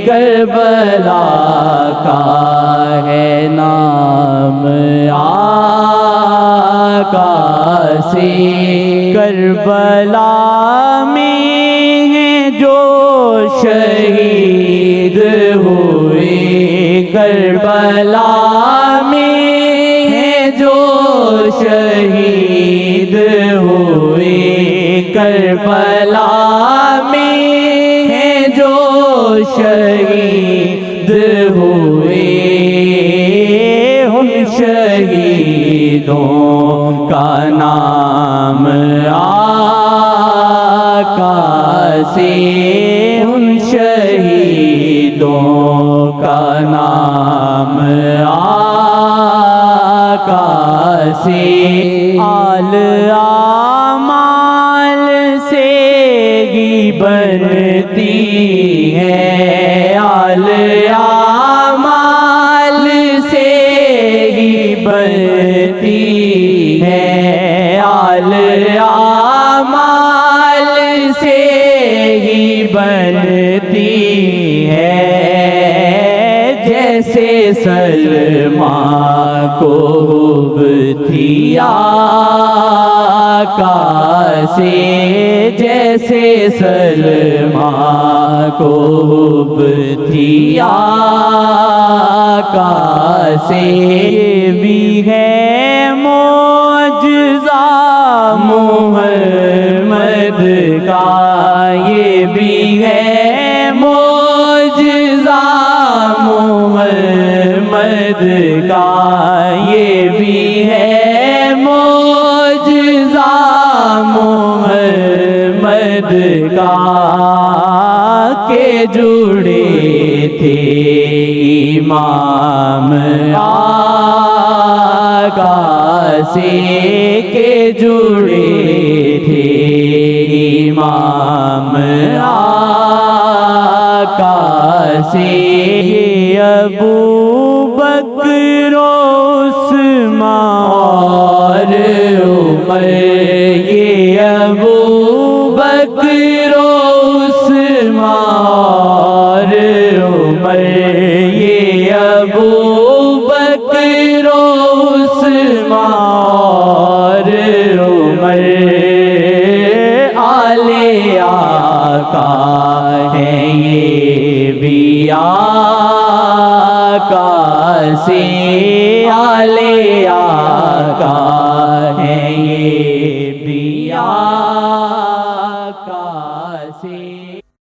کربلا کا ہے نام آقا سے، کربلا میں ہیں جو شہید ہوئے، کربلا میں ہیں جو شہید ہوئے، کربلا میں ہیں جو شہید ہوئے، ان شہیدوں کا نام آقا سے، ان شہیدوں کا نام آقا سے، آل اعمال سے ہی بنتی ہے، آل اعمال سے ہی بنتی ہے، آل اعمال سے ہی بنتی ہے، جیسے سلمان کو حب تھی آقا سے، جیسے سلمان کو حب تھی آقا سے، یہ بھی ہے معجزہ محمد کا، یہ بھی ہے معجزہ محمد کا، یہ بھی ہے معجزہ محمد کا، کہ جڑے تھے امام آقا سے، کہ جڑے تھے امام آقا سے، یہ ابو بکر و عثمان اور عمر، یہ ابو بکر و عثمان اور عمر، یہ ابو بکر و عثمان اور عمر، آل آقا ہے یہ بھی آقا سے، آل آقا ہے یہ بھی آقا